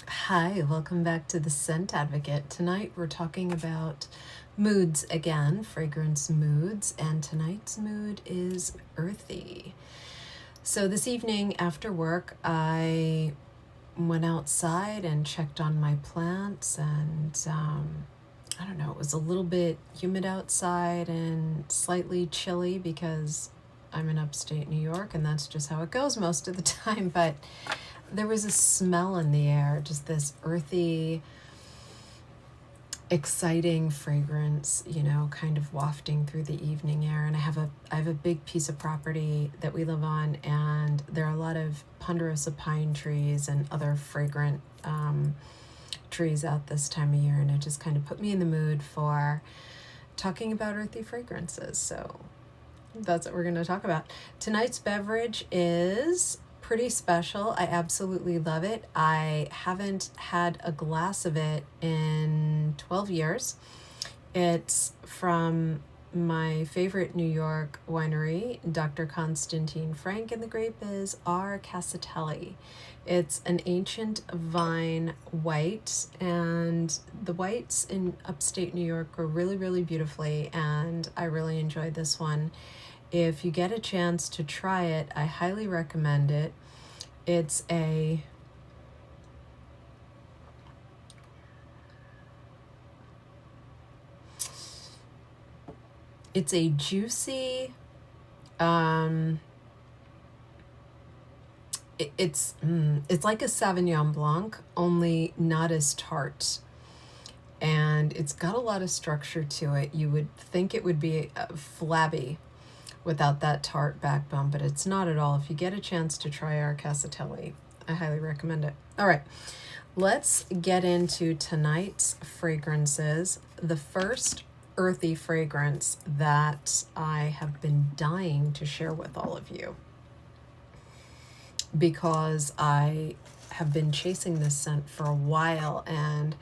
Hi, welcome back to the Scent Advocate. Tonight we're talking about moods again, fragrance moods, and tonight's mood is earthy. So this evening after work, I went outside and checked on my plants, and I don't know, it was a little bit humid outside and slightly chilly because I'm in upstate New York, and that's just how it goes most of the time, but there was a smell in the air, just this earthy, exciting fragrance, kind of wafting through the evening air. And I have a big piece of property that we live on, and there are a lot of ponderosa pine trees and other fragrant trees out this time of year, and it just kind of put me in the mood for talking about earthy fragrances. So that's what we're going to talk about. Tonight's beverage is pretty special. I absolutely love it. I haven't had a glass of it in 12 years. It's from my favorite New York winery, Dr. Constantine Frank, and the grape is R. Casatelli. It's an ancient vine white, and the whites in upstate New York grow really, really beautifully, and I really enjoyed this one. If you get a chance to try it, I highly recommend it. It's a juicy, it's like a Sauvignon Blanc, only not as tart. And it's got a lot of structure to it. You would think it would be flabby without that tart backbone, but it's not at all. If you get a chance to try our Casatelli, I highly recommend it. All right, let's get into tonight's fragrances. The first earthy fragrance that I have been dying to share with all of you, because I have been chasing this scent for a while and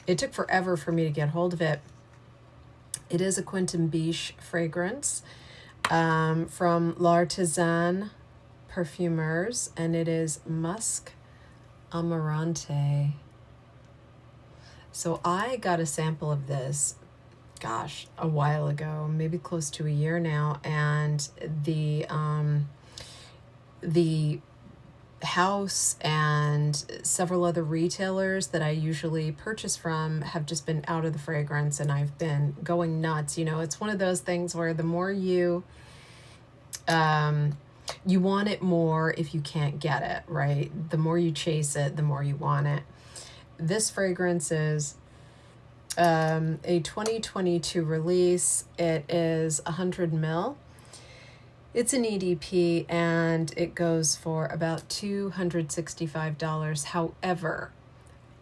it took forever for me to get hold of it. It is a Quentin Biche fragrance from L'Artisan Parfumeurs, and it is Musc Amarante. So I got a sample of this, a while ago, maybe close to a year now, and the house and several other retailers that I usually purchase from have just been out of the fragrance, and I've been going nuts. It's one of those things where the more you want it more if you can't get it, right? The more you chase it, the more you want it. This fragrance is a 2022 release. It is 100 ml. It's an EDP, and it goes for about $265. However,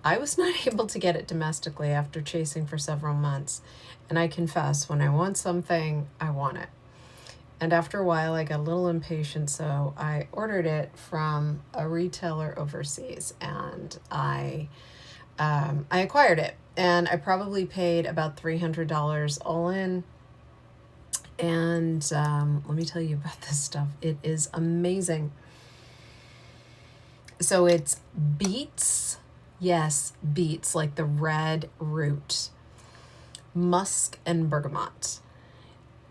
I was not able to get it domestically after chasing for several months. And I confess, when I want something, I want it. And after a while, I got a little impatient, so I ordered it from a retailer overseas, and I acquired it. And I probably paid about $300 all in. And let me tell you about this stuff. It is amazing. So it's beets. Yes, beets, like the red root. Musk and bergamot.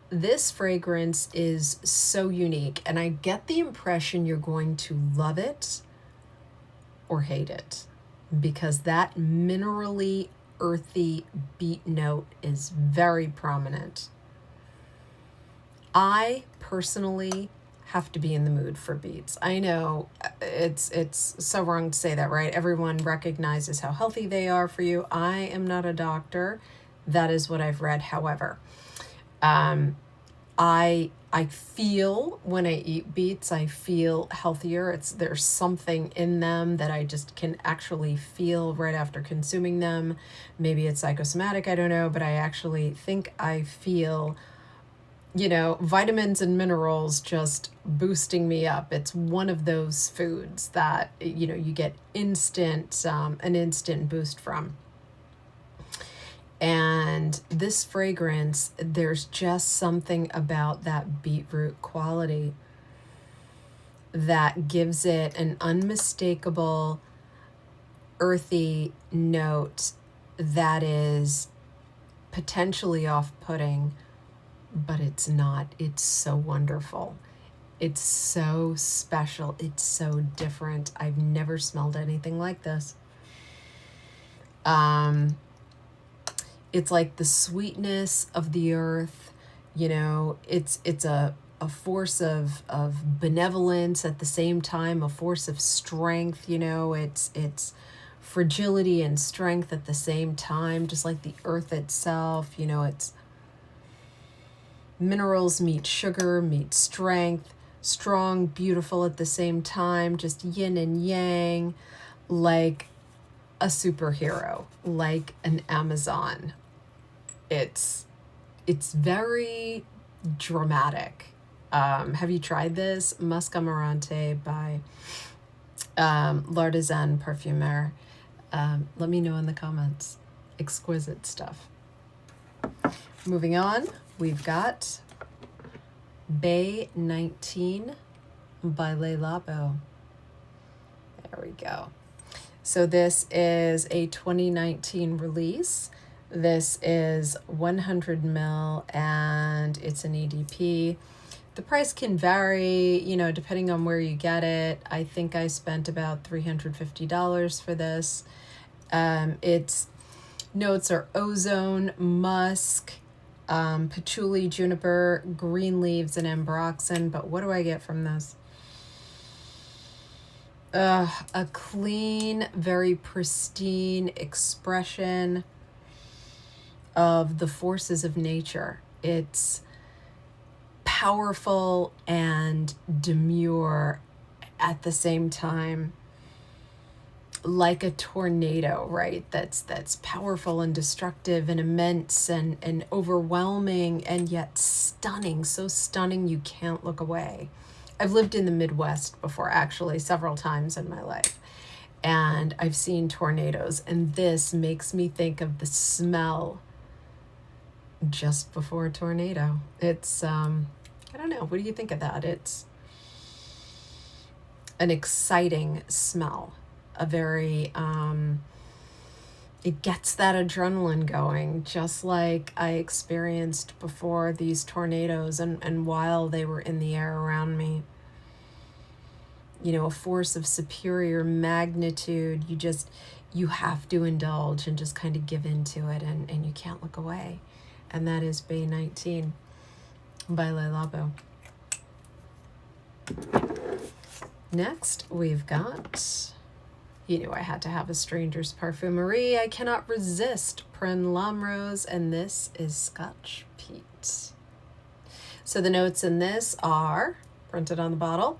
This fragrance is so unique, and I get the impression you're going to love it or hate it, because that minerally, earthy beet note is very prominent. I personally have to be in the mood for beets. I know it's so wrong to say that, right? Everyone recognizes how healthy they are for you. I am not a doctor. That is what I've read. However, I feel when I eat beets, I feel healthier. There's something in them that I just can actually feel right after consuming them. Maybe it's psychosomatic, I don't know, but I actually think I feel vitamins and minerals just boosting me up. It's one of those foods that, you get an instant boost from. And this fragrance, there's just something about that beetroot quality that gives it an unmistakable earthy note that is potentially off-putting, but it's not. It's so wonderful. It's so special. It's so different. I've never smelled anything like this. It's like the sweetness of the earth, you know, it's a force of benevolence at the same time, a force of strength, you know, it's fragility and strength at the same time, just like the earth itself, you know, it's minerals meet sugar, meet strength, strong, beautiful at the same time, just yin and yang, like a superhero, like an Amazon. It's very dramatic. Have you tried this? Musc Amarante by L'Artisan Parfumeur. Let me know in the comments. Exquisite stuff. Moving on, we've got Baie 19 by LeLabo. There we go. So this is a 2019 release. This is 100 ml and it's an EDP. The price can vary, you know, depending on where you get it. I think I spent about $350 for this. Its notes are ozone, musk, patchouli, juniper, green leaves, and ambroxan. But what do I get from this? A clean, very pristine expression of the forces of nature. It's powerful and demure at the same time, like a tornado, right? That's powerful and destructive and immense and overwhelming and yet stunning, so stunning you can't look away. I've lived in the Midwest before, actually, several times in my life, and I've seen tornadoes, and this makes me think of the smell just before a tornado. It's I don't know, what do you think of that? It's an exciting smell, a very it gets that adrenaline going, just like I experienced before these tornadoes and while they were in the air around me. You know, a force of superior magnitude. You have to indulge and just kind of give into it, and you can't look away. And that is Baie 19 by LeLabo. Next, we've got, you knew I had to have a stranger's Parfumerie. I cannot resist Pren L'Amrose, and this is Scotch Peat. So the notes in this are, printed on the bottle,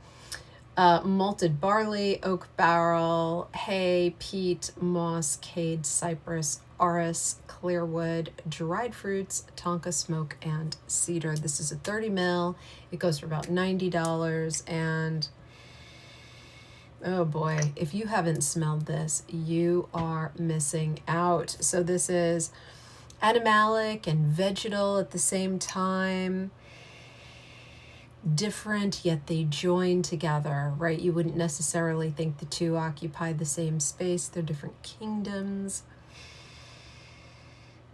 malted barley, oak barrel, hay, peat, moss, cade, cypress, orris, clearwood, dried fruits, tonka smoke, and cedar. This is a 30 ml. It goes for about $90, and oh boy, if you haven't smelled this, you are missing out. So this is animalic and vegetal at the same time. Different, yet they join together, right? You wouldn't necessarily think the two occupy the same space. They're different kingdoms.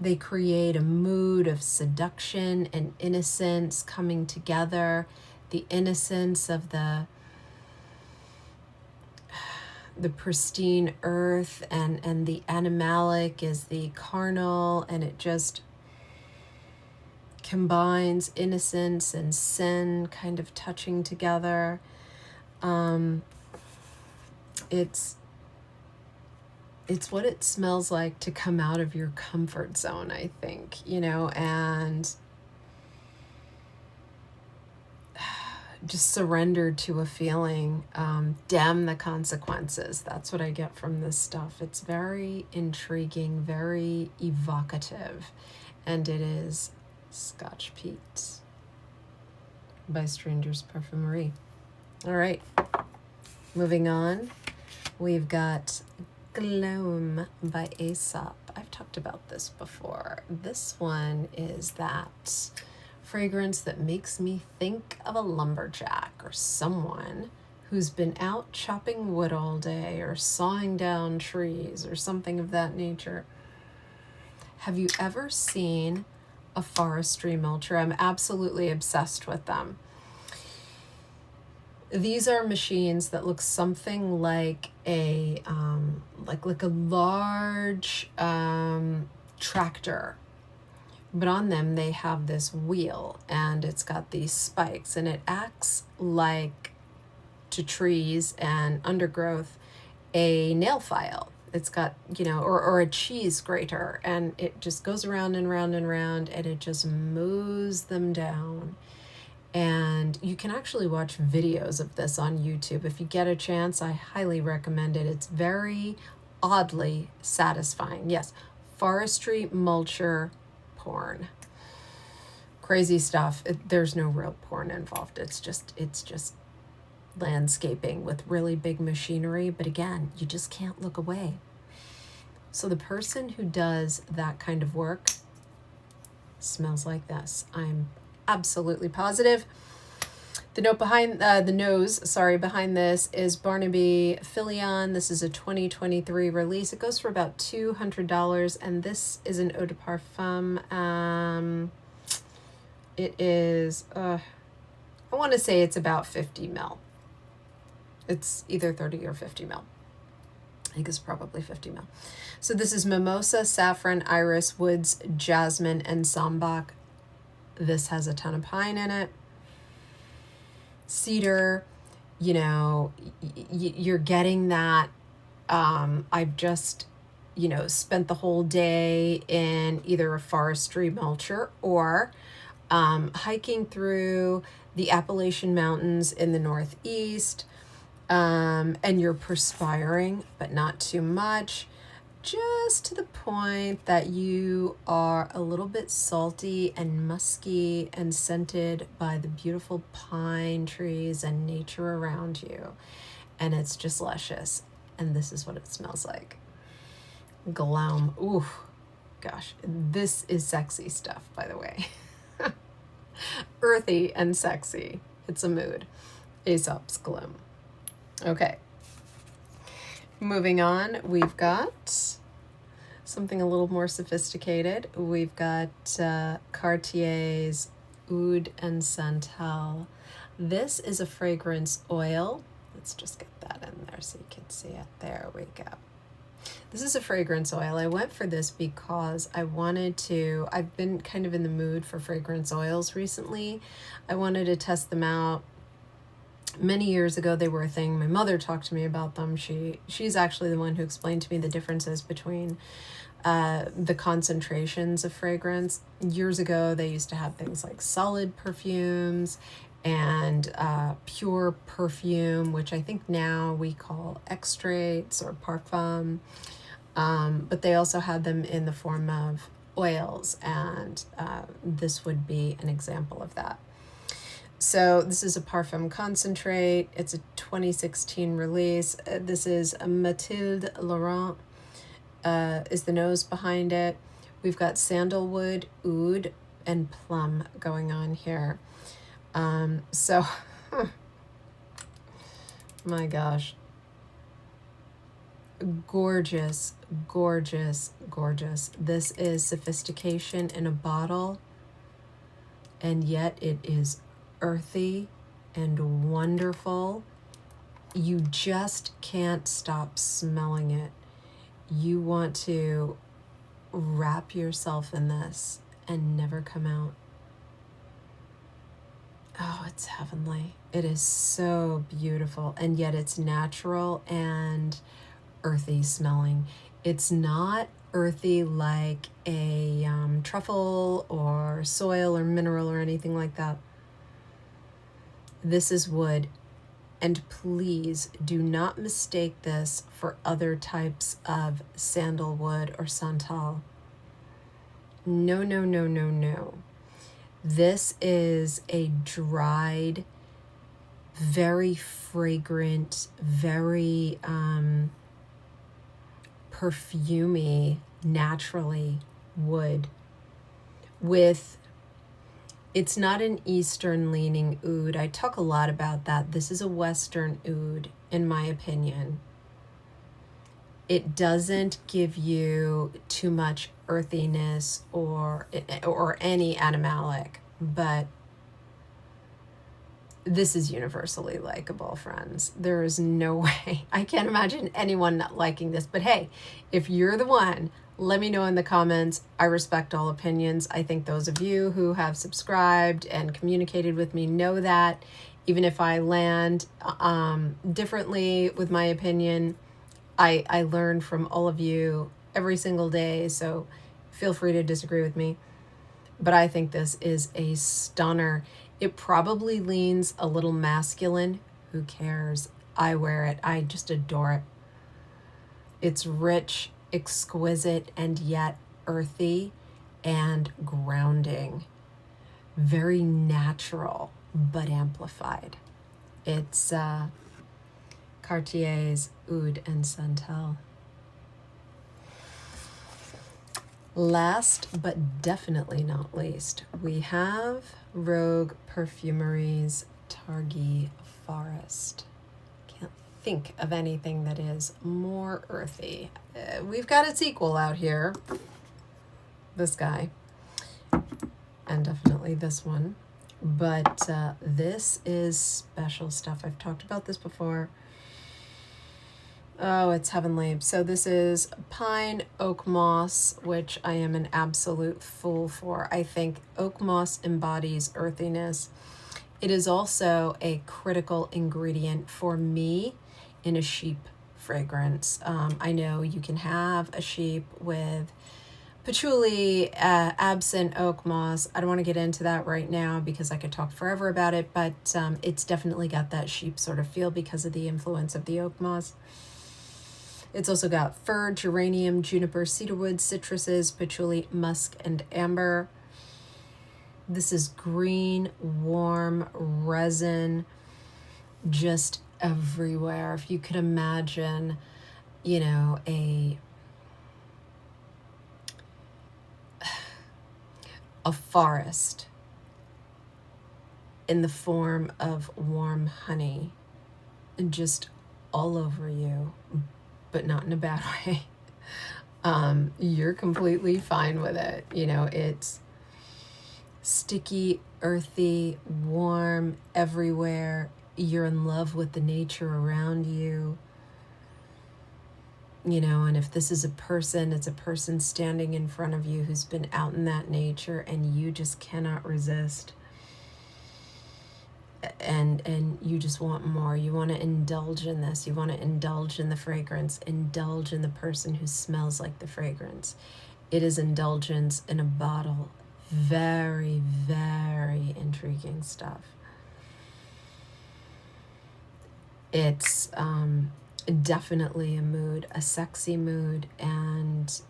They create a mood of seduction and innocence coming together. The innocence of the pristine earth, and the animalic is the carnal, and it just combines innocence and sin kind of touching together. It's what it smells like to come out of your comfort zone, I think, you know, and just surrender to a feeling, damn the consequences. That's what I get from this stuff. It's very intriguing, very evocative, and it is Scotch Peat by Stranger's Parfumerie. All right, moving on, we've got Gloam by Aesop. I've talked about this before. This one is that fragrance that makes me think of a lumberjack or someone who's been out chopping wood all day or sawing down trees or something of that nature. Have you ever seen a forestry mulcher? I'm absolutely obsessed with them. These are machines that look something like a like a large tractor, but on them they have this wheel and it's got these spikes, and it acts like, to trees and undergrowth, a nail file. It's got, or a cheese grater, and it just goes around and around and around, and it just mows them down. And you can actually watch videos of this on YouTube. If you get a chance, I highly recommend it. It's very oddly satisfying. Yes, forestry mulcher porn. Crazy stuff. There's no real porn involved. It's just landscaping with really big machinery. But again, you just can't look away. So the person who does that kind of work smells like this. I'm absolutely positive. The note behind behind this is Barnaby Filion. This is a 2023 release. It goes for about $200, and this is an eau de parfum. It is I want to say it's about 50 ml. It's either 30 or 50 ml. I think it's probably 50 ml. So this is mimosa, saffron, iris, woods, jasmine, and sambac. This has a ton of pine in it. Cedar, you're getting that. I've just, spent the whole day in either a forestry mulcher or hiking through the Appalachian Mountains in the Northeast. And you're perspiring, but not too much. Just to the point that you are a little bit salty and musky and scented by the beautiful pine trees and nature around you. And it's just luscious. And this is what it smells like. Gloam. Ooh, gosh, this is sexy stuff, by the way. Earthy and sexy. It's a mood. Aesop's Gloam. Okay. Moving on, we've got something a little more sophisticated. We've got Cartier's Oud Santal. This is a fragrance oil. Let's just get that in there so you can see it. There we go. This is a fragrance oil. I went for this because I've been kind of in the mood for fragrance oils recently. I wanted to test them out. Many years ago, they were a thing. My mother talked to me about them. She's actually the one who explained to me the differences between the concentrations of fragrance. Years ago, they used to have things like solid perfumes and pure perfume, which I think now we call extracts or parfum. But they also had them in the form of oils, and this would be an example of that. So this is a parfum concentrate. It's a 2016 release. This is Mathilde Laurent is the nose behind it. We've got sandalwood, oud, and plum going on here. My gosh. Gorgeous, gorgeous, gorgeous. This is sophistication in a bottle, and yet it is earthy and wonderful. You just can't stop smelling it. You want to wrap yourself in this and never come out. Oh, it's heavenly. It is so beautiful, and yet it's natural and earthy smelling. It's not earthy like a truffle or soil or mineral or anything like that. This is wood, and please do not mistake this for other types of sandalwood or santal. No, no, no, no, no. This is a dried, very fragrant, very perfumey, naturally wood with It's not an Eastern leaning oud. I talk a lot about that. This is a Western oud, in my opinion. It doesn't give you too much earthiness or any animalic, but this is universally likable, friends. There is no way. I can't imagine anyone not liking this. But hey, if you're the one, let me know in the comments. I respect all opinions. I think those of you who have subscribed and communicated with me know that. Even if I land differently with my opinion, I learn from all of you every single day. So feel free to disagree with me. But I think this is a stunner. It probably leans a little masculine. Who cares? I wear it. I just adore it. It's rich, exquisite, and yet earthy and grounding. Very natural, but amplified. It's Cartier's Oud Santal. Last but definitely not least, we have Rogue Perfumery's Targhee Forest. Can't think of anything that is more earthy. We've got its equal out here. This guy. And definitely this one. But this is special stuff. I've talked about this before. Oh, it's heavenly. So this is pine oak moss, which I am an absolute fool for. I think oak moss embodies earthiness. It is also a critical ingredient for me in a sheep fragrance. I know you can have a sheep with patchouli, absent oak moss. I don't want to get into that right now because I could talk forever about it, but it's definitely got that sheep sort of feel because of the influence of the oak moss. It's also got fir, geranium, juniper, cedarwood, citruses, patchouli, musk, and amber. This is green, warm resin, just everywhere. If you could imagine, you know, a forest in the form of warm honey, and just all over you, but not in a bad way. You're completely fine with it. You know, it's sticky, earthy, warm, everywhere. You're in love with the nature around you. You know, and if this is a person, it's a person standing in front of you who's been out in that nature and you just cannot resist. And you just want more. You want to indulge in this. You want to indulge in the fragrance, indulge in the person who smells like the fragrance. It is indulgence in a bottle. Very, very intriguing stuff. It's definitely a mood, a sexy mood, and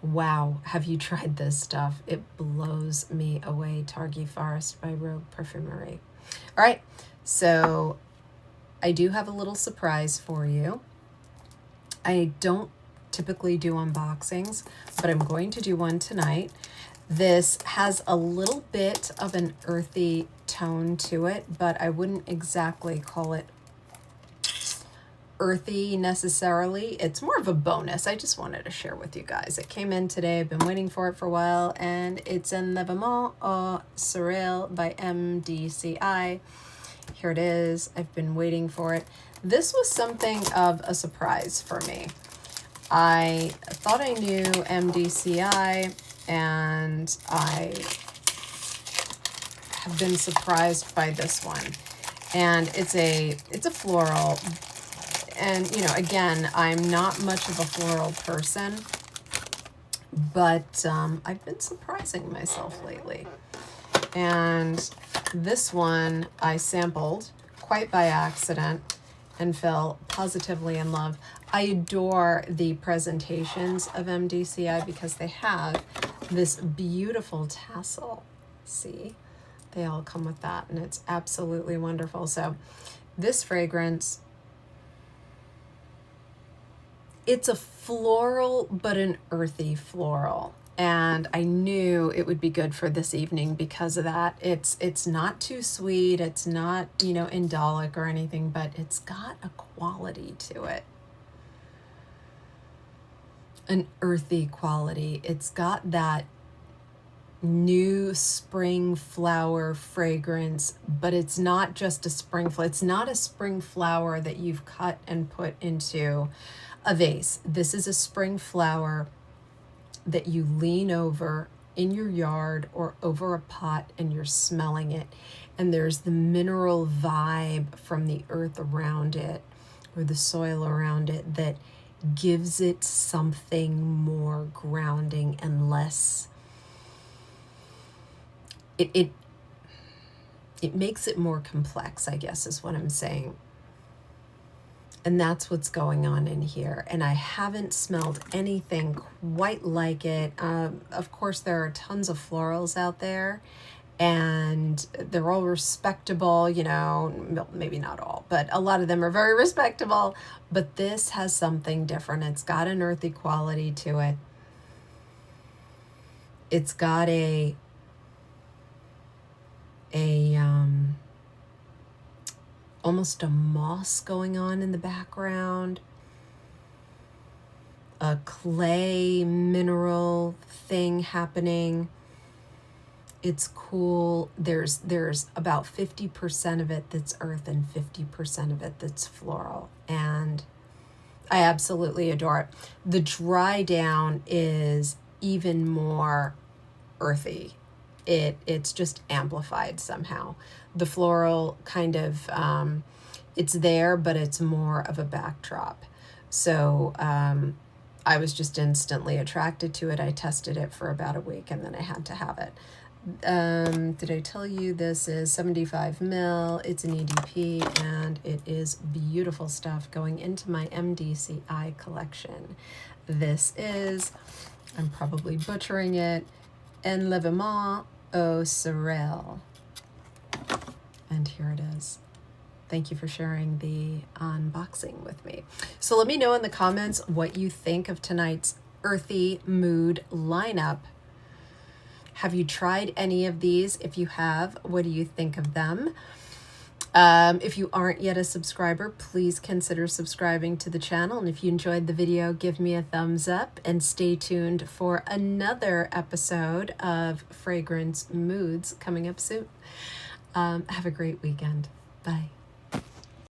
wow, have you tried this stuff? It blows me away. Targhee Forest by Rogue Perfumerie. All right, so I do have a little surprise for you. I don't typically do unboxings, but I'm going to do one tonight. This has a little bit of an earthy tone to it, but I wouldn't exactly call it earthy necessarily. It's more of a bonus. I just wanted to share with you guys. It came in today. I've been waiting for it for a while, and it's Enlevement Serail by MDCI. Here it is. I've been waiting for it. This was something of a surprise for me. I thought I knew MDCI, and I have been surprised by this one. And it's a floral. And, you know, again, I'm not much of a floral person, but I've been surprising myself lately. And this one I sampled quite by accident and fell positively in love. I adore the presentations of MDCI because they have this beautiful tassel. See, they all come with that, and it's absolutely wonderful. So this fragrance, it's a floral, but an earthy floral. And I knew it would be good for this evening because of that. It's not too sweet. It's not, you know, indolic or anything, but it's got a quality to it. An earthy quality. It's got that new spring flower fragrance, but it's not just a spring flower. It's not a spring flower that you've cut and put into a vase. This is a spring flower that you lean over in your yard or over a pot and you're smelling it. And there's the mineral vibe from the earth around it or the soil around it that gives it something more grounding and less. It makes it more complex, I guess is what I'm saying. And that's what's going on in here. And I haven't smelled anything quite like it. Of course, there are tons of florals out there, and they're all respectable, you know, maybe not all, but a lot of them are very respectable. But this has something different. It's got an earthy quality to it. It's got a almost a moss going on in the background, a clay mineral thing happening. It's cool. There's about 50% of it that's earth and 50% of it that's floral, and I absolutely adore it. The dry down is even more earthy. It's just amplified somehow. The floral kind of, it's there, but it's more of a backdrop. So I was just instantly attracted to it. I tested it for about a week and then I had to have it. Did I tell you this is 75 mil? It's an EDP and it is beautiful stuff going into my MDCI collection. This is, I'm probably butchering it, Enlevement au Serail. And here it is. Thank you for sharing the unboxing with me. So let me know in the comments what you think of tonight's earthy mood lineup. Have you tried any of these? If you have, what do you think of them? If you aren't yet a subscriber, please consider subscribing to the channel. And if you enjoyed the video, give me a thumbs up and stay tuned for another episode of Fragrance Moods coming up soon. Have a great weekend. Bye.